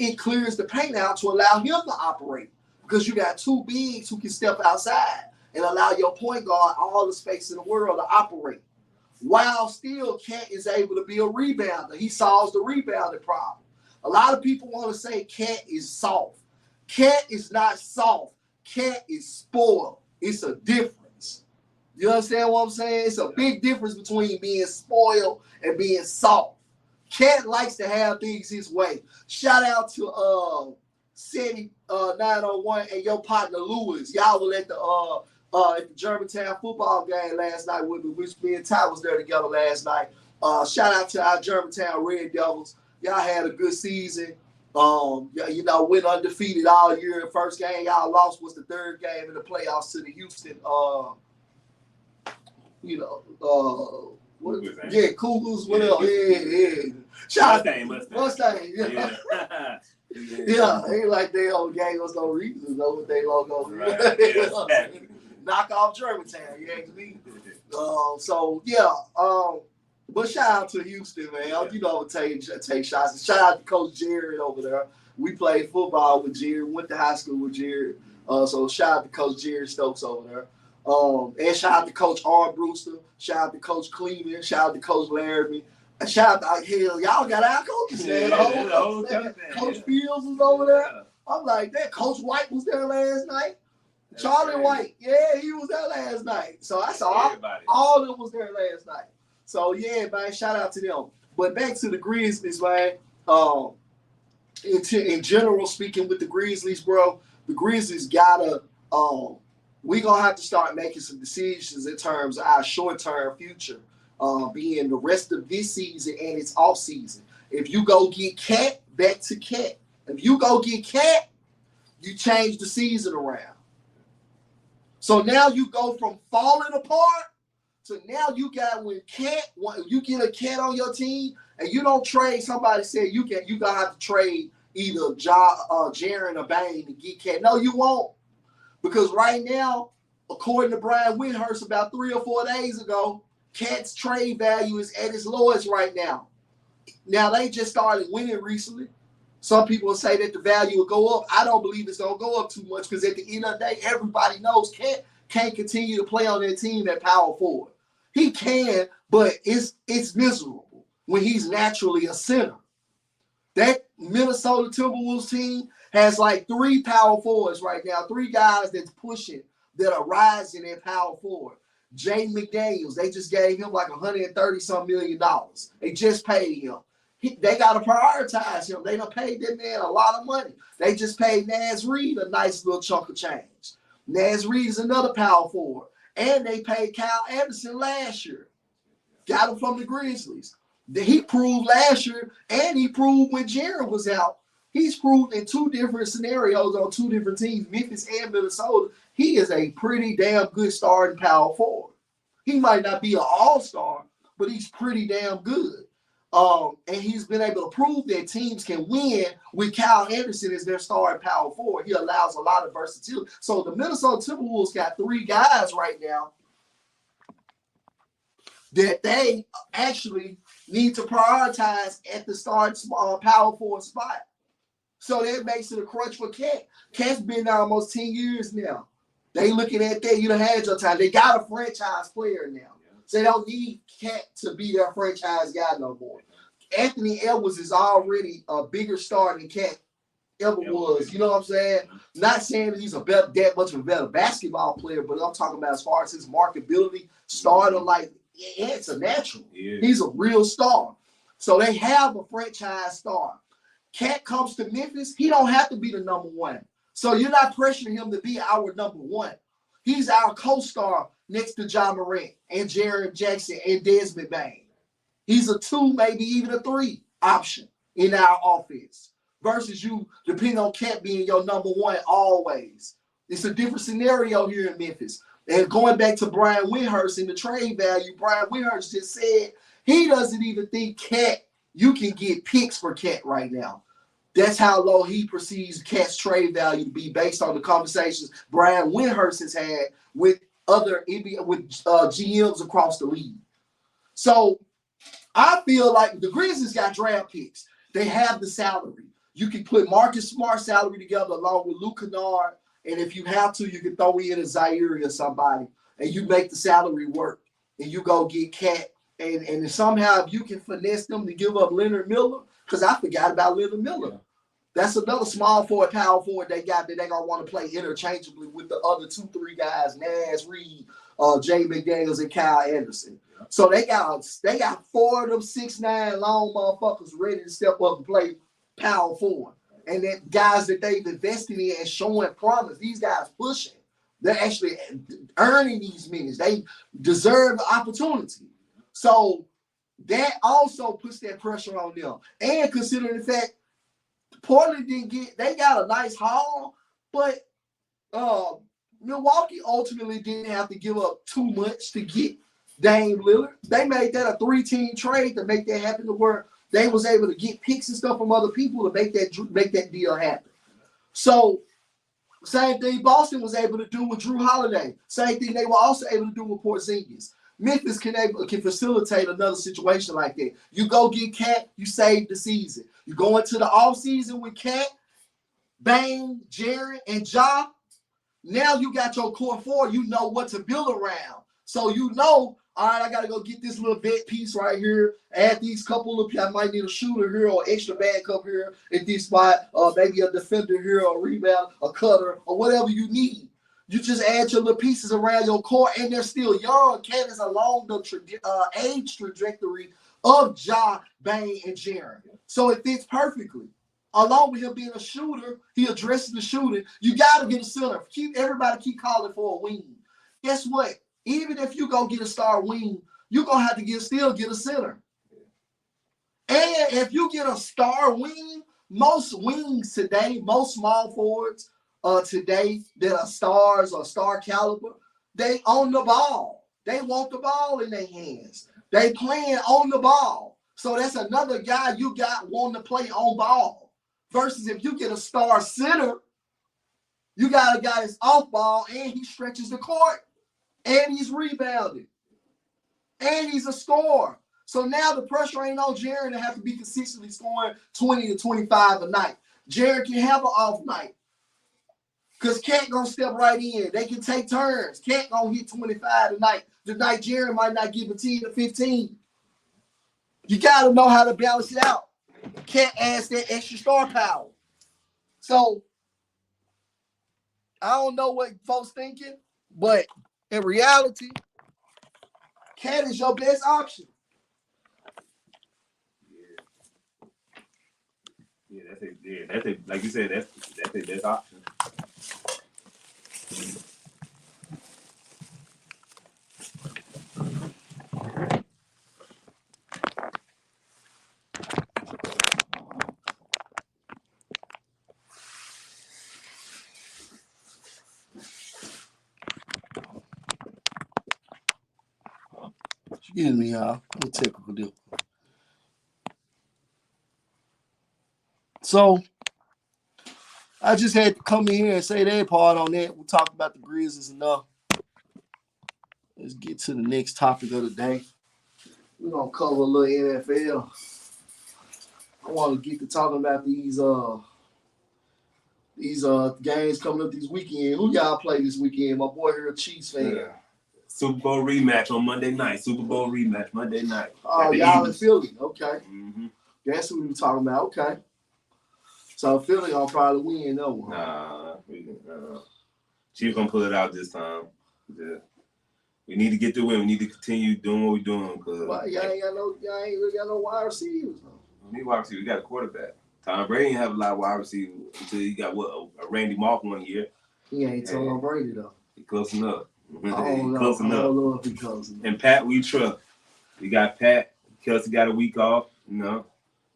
it clears the paint out to allow him to operate because you got two bigs who can step outside and allow your point guard all the space in the world to operate. While still Cat is able to be a rebounder. He solves the rebounding problem. A lot of people want to say Cat is soft. Cat is not soft. Cat is spoiled. It's a difference. You understand what I'm saying? It's a big difference between being spoiled and being soft. Cat likes to have things his way. Shout out to City 901 and your partner Lewis. Y'all were at the Germantown football game last night with me, which me and Ty was there together last night. Shout out to our Germantown Red Devils. Y'all had a good season. Went undefeated all year. The first game y'all lost was the third game in the playoffs to the Houston. Cougars. What else? Yeah. Shout out Mustang. Yeah. Ain't like they old gave us no reason though with their logo. Right. Knock off Germantown, you ask me. But shout out to Houston, man. You know, take shots. Shout out to Coach Jared over there. We played football with Jared, went to high school with Jared. So shout out to Coach Jared Stokes over there. And shout out to Coach R. Brewster. Shout out to Coach Cleveland. Shout out to Coach Laramie. Shout out to y'all got our coaches there. Coach Fields was over there. I'm like, that Coach White was there last night. Charlie White, he was there last night. So I saw all of them was there last night. So yeah, man, shout out to them. But back to the Grizzlies, man. In general, speaking with the Grizzlies, bro, the Grizzlies gotta. We gonna have to start making some decisions in terms of our short-term future, being the rest of this season and its off season. If you go get Cat, back to Cat. If you go get Cat, you change the season around. So now you go from falling apart to now you got when you get a Cat on your team and you don't trade. Somebody said you gonna have to trade either Jaren or Bane to get Cat. No, you won't, because right now, according to Brian Windhurst, about 3 or 4 days ago, Cat's trade value is at its lowest right now. Now they just started winning recently. Some people will say that the value will go up. I don't believe it's going to go up too much because at the end of the day, everybody knows Cat can't continue to play on that team at power forward. He can, but it's miserable when he's naturally a center. That Minnesota Timberwolves team has like 3 power forwards right now, 3 guys that's pushing, that are rising at power forward. Jaden McDaniels, they just gave him like $130-some million. They just paid him. They got to prioritize him. They done paid that man a lot of money. They just paid Naz Reid a nice little chunk of change. Naz Reid is another power forward. And they paid Kyle Anderson last year. Got him from the Grizzlies. He proved last year, and he proved when Jaren was out. He's proved in 2 different scenarios on 2 different teams, Memphis and Minnesota. He is a pretty damn good starting power forward. He might not be an all-star, but he's pretty damn good. And he's been able to prove that teams can win with Kyle Anderson as their starting power forward. He allows a lot of versatility. So the Minnesota Timberwolves got 3 guys right now that they actually need to prioritize at the starting power forward spot. So that makes it a crunch for Cat. Cat's been there almost 10 years now. They looking at that. You done had your time. They got a franchise player now. So they don't need Cat to be their franchise guy no more. Anthony Edwards is already a bigger star than Cat ever was. You know what I'm saying? Not saying that he's that much of a better basketball player, but I'm talking about as far as his marketability, starter, like, it's a natural. Yeah. He's a real star. So they have a franchise star. Cat comes to Memphis, he don't have to be the number 1. So you're not pressuring him to be our number 1. He's our co-star next to John Morant and Jaren Jackson and Desmond Bane. He's a 2, maybe even a 3 option in our offense versus you, depending on Cat being your number 1 always. It's a different scenario here in Memphis. And going back to Brian Windhurst in the trade value, Brian Windhurst just said he doesn't even think Cat, you can get picks for Cat right now. That's how low he perceives Cat's trade value to be based on the conversations Brian Windhurst has had with other GMs across the league. So I feel like the Grizzlies got draft picks. They have the salary. You can put Marcus Smart salary together along with Luke Kennard, and if you have to, you can throw in a Zaire or somebody, and you make the salary work, and you go get Cat, and somehow if you can finesse them to give up Leonard Miller, because I forgot about Leonard Miller. Yeah. That's another small forward, power forward they got that they gonna want to play interchangeably with the other 2-3 guys, Nash, Reed, Jay McDaniels, and Kyle Anderson. Yeah. So they got 4 of them 6'9" long motherfuckers ready to step up and play power forward. And then guys that they've invested in and showing promise. These guys pushing. They're actually earning these minutes. They deserve the opportunity. So that also puts that pressure on them. And considering the fact Portland they got a nice haul, but Milwaukee ultimately didn't have to give up too much to get Dame Lillard. They made that a 3-team trade to make that happen, to where they was able to get picks and stuff from other people to make that deal happen. So same thing Boston was able to do with Drew Holiday. Same thing they were also able to do with Porzingis. Memphis can facilitate another situation like that. You go get Cat, you save the season. You go into the offseason with Cat, Bane, Jared, and Ja. Now you got your core 4. You know what to build around. So you know, all right, I got to go get this little vet piece right here. Add these couple of, I might need a shooter here or extra backup here at this spot, or maybe a defender here, or a rebound, a cutter, or whatever you need. You just add your little pieces around your core, and they're still young. Cat is along the age trajectory of Ja, Bane, and Jaren. So it fits perfectly. Along with him being a shooter, he addresses the shooting. You got to get a center. Everybody keep calling for a wing. Guess what? Even if you go get a star wing, you're going to have to still get a center. And if you get a star wing, most wings today, most small forwards today that are stars or star caliber, they own the ball. They want the ball in their hands. They playing on the ball. So that's another guy you got wanting to play on ball. Versus if you get a star center, you got a guy that's off ball and he stretches the court and he's rebounding and he's a scorer. So now the pressure ain't on Jaren to have to be consistently scoring 20 to 25 a night. Jaren can have an off night because Cat gonna step right in. They can take turns. Cat gonna hit 25 tonight. The night Jaren might not give a 10 to 15. You got to know how to balance it out. Cat adds that extra star power. So I don't know what folks thinking, but in reality, Cat is your best option. That's like you said, that's their best option. Excuse me, y'all. I'm a typical deal. So I just had to come in here and say that part on that. We'll talk about the Grizzlies enough. Let's get to the next topic of the day. We're gonna cover a little NFL. I want to get to talking about these games coming up this weekend. Who y'all play this weekend? My boy here, a Chiefs fan. Yeah. Super Bowl rematch on Monday night. Super Bowl rematch Monday night. Oh, y'all in Philly. Okay. Mm-hmm. That's what we were talking about. Okay. So Philly gonna probably win that one. Nah. Chiefs gonna pull it out this time. Yeah. We need to get the win. We need to continue doing what we're doing. Well, y'all ain't got no wide receivers. We need wide receivers. We got a quarterback. Tom Brady ain't have a lot of wide receivers until he got a Randy Moss one year. He ain't Tom Brady though. He close enough. Close enough. I don't know if he close enough. And Pat, we trust. We got Pat. Kelsey got a week off. You know.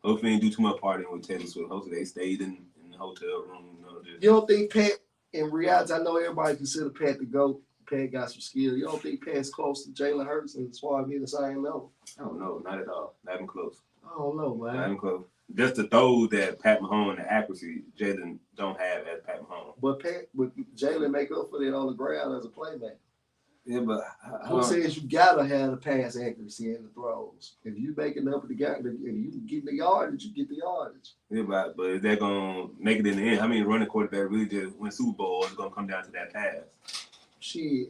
Hopefully, he didn't do too much partying with Taylor Swift. Hopefully, they stayed in the hotel room. You don't think Pat, in reality, I know everybody consider Pat the GOAT. Pat got some skill. You don't think Pat's close to Jalen Hurts as far as being the same level? I don't know. Not at all. Not even close. I don't know, man. Not even close. Just the throws that Pat Mahomes, the accuracy Jalen don't have as Pat Mahomes. But Jalen make up for that on the ground as a playmaker. Yeah, but Who says you gotta have the pass accuracy and the throws? If you making up the guy, if you get the yardage, you get the yardage. Yeah, but is that gonna make it in the end? How many running quarterback really just win Super Bowl? It's gonna come down to that pass. Shit.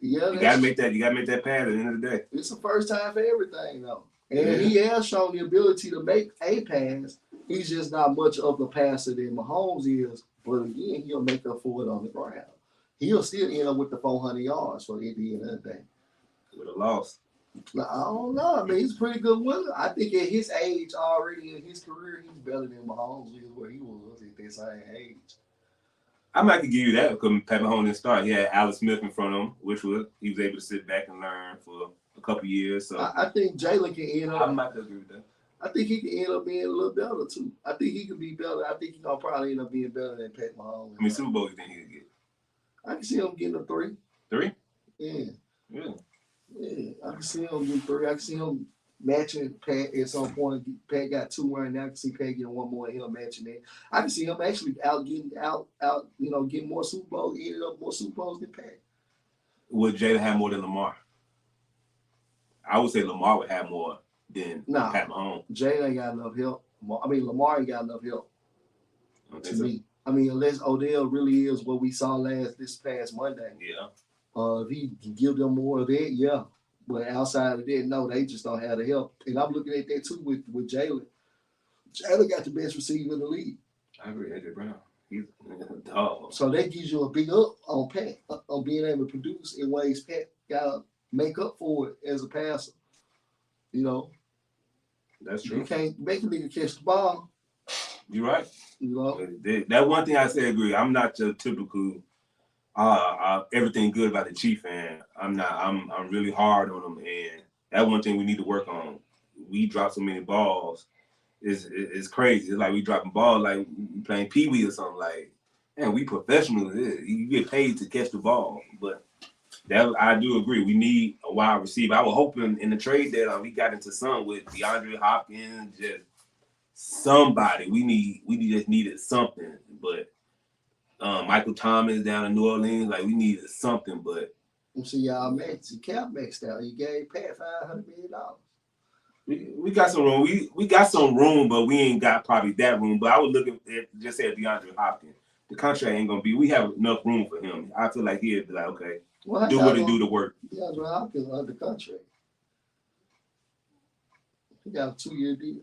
Yeah, you gotta make that. You gotta make that pass at the end of the day. It's the first time for everything, though. And he has shown the ability to make a pass. He's just not much of the passer than Mahomes is. But again, he'll make up for it on the ground. He'll still end up with the 400 yards for the end of the day. With a loss. I don't know. I mean, he's a pretty good winner. I think at his age already in his career, he's better than Mahomes is where he was at that same age. I might give you that because Pat Mahomes didn't start. He had Alex Smith in front of him, which was he was able to sit back and learn for a couple years. So I think Jalen can end up. I might agree with that. I think he can end up being a little better too. I think he can be better. I think he's gonna probably end up being better than Pat Mahomes. How many Super Bowls you think he could get? I can see him getting a 3. 3? Yeah. Really? Yeah. I can see him getting 3. I can see him matching Pat at some point. Pat got 2 right now. I can see Pat getting 1 more and him matching it. I can see him actually getting more Super Bowls, ended up more Super Bowls than Pat. Would Jalen have more than Lamar? I would say Lamar would have more than Pat Mahomes. Jalen ain't got enough help. I mean, Lamar ain't got enough help to me. I mean, unless Odell really is what we saw this past Monday. Yeah. If he can give them more of that, yeah. But outside of that, no, they just don't have the help. And I'm looking at that too with Jalen. Jalen got the best receiver in the league. I agree, AJ Brown. He's a dog. So that gives you a big up on Pat, on being able to produce in ways Pat got to make up for it as a passer. You know? That's true. You can't make a nigga catch the ball. You're right. You know? That one thing I say agree. I'm not your typical everything good about the Chief fan. I'm not. I'm really hard on them, and that one thing we need to work on. We drop so many balls. It's crazy. It's like we dropping balls like we playing pee-wee or something. Like, man, we professionals. You get paid to catch the ball, but that I do agree. We need a wide receiver. I was hoping in the trade that we got into some with DeAndre Hopkins, just somebody. We just needed something, but Michael Thomas down in New Orleans, like we needed something, but see y'all cap maxed out. You gave Pat $500 million. We got some room. We got some room, but we ain't got probably that room. But I would look at just say DeAndre Hopkins. The contract ain't gonna be. We have enough room for him. I feel like he'd be like, okay, do what it do to work. DeAndre Hopkins under contract. He got a 2-year deal.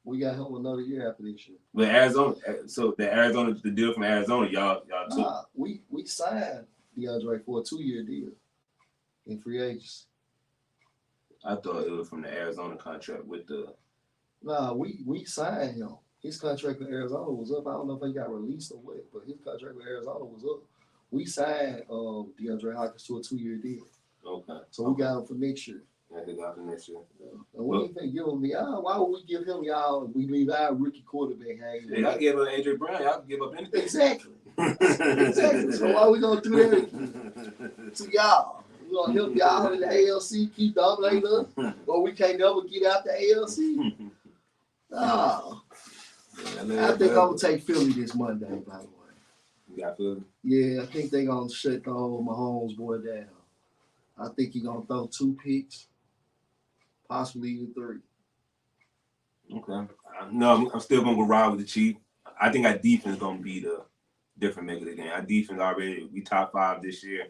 We got him another year after this year. But Arizona, so the deal from Arizona, y'all took. We signed DeAndre for a 2-year deal in free agency. I thought it was from the Arizona contract with the. We signed him. His contract with Arizona was up. I don't know if he got released or what, but his contract with Arizona was up. We signed DeAndre Hopkins to a 2-year deal. Okay. So we got him for next year. Yeah, they got him next year. And we ain't gonna give him y'all. Why would we give him y'all if we leave our rookie quarterback hanging? Yeah, y'all give up AJ Brown. Y'all can give up anything. Exactly. Exactly. So why we gonna do that to y'all? We gonna help y'all in the ALC keep dominating us, or we can't never get out the ALC? No. I think I'm gonna take Philly this Monday. By the way. You got Philly? Yeah, I think they gonna shut the old Mahomes boy down. I think he gonna throw 2 picks, possibly even 3. Okay. No, I'm still gonna go ride with the Chief. I think our defense is gonna be the different maker of the game. Our defense already we top 5 this year,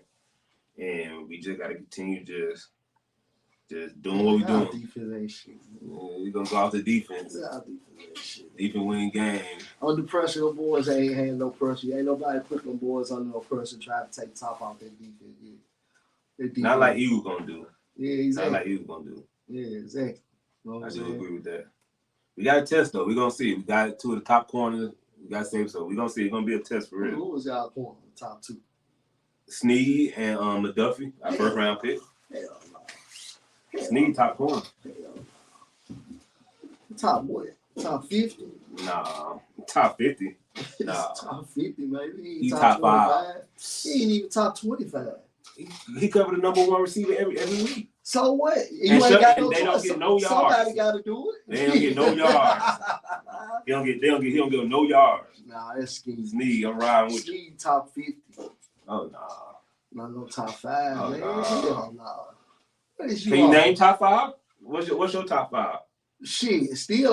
and we just gotta continue just doing what we're doing. Defense ain't shit. We're gonna go off the defense. Defense ain't shit. Defense winning games. Under pressure, the boys ain't had no pressure. Ain't nobody put them boys under no pressure trying to take top off their defense. Not like Eagles gonna do. Yeah, exactly. Not like Eagles gonna do. Yeah, exactly. I do agree with that. We got a test though. We're gonna see. We got 2 of the top corners. We got safe, so we're gonna see. It's gonna be a test for real. Who was y'all corner? The top 2? Snead and McDuffie, our first round pick. Hell no. Snead top corner. Hell no. Top what? Top 50? Nah. Top 50. Nah. Top 50, maybe. He top 5. He ain't even top 25. He covered the number 1 receiver every week. So what? You ain't got no they don't get no yards. Somebody got to do it. They don't get no yards. He don't get no yards. Nah, that's Snead. Snead, I'm riding with you. Snead top 50. Oh nah. Not no top five, Oh, man. nah. Hell no. What is Can you on? name top five? What's your top five? Shit, still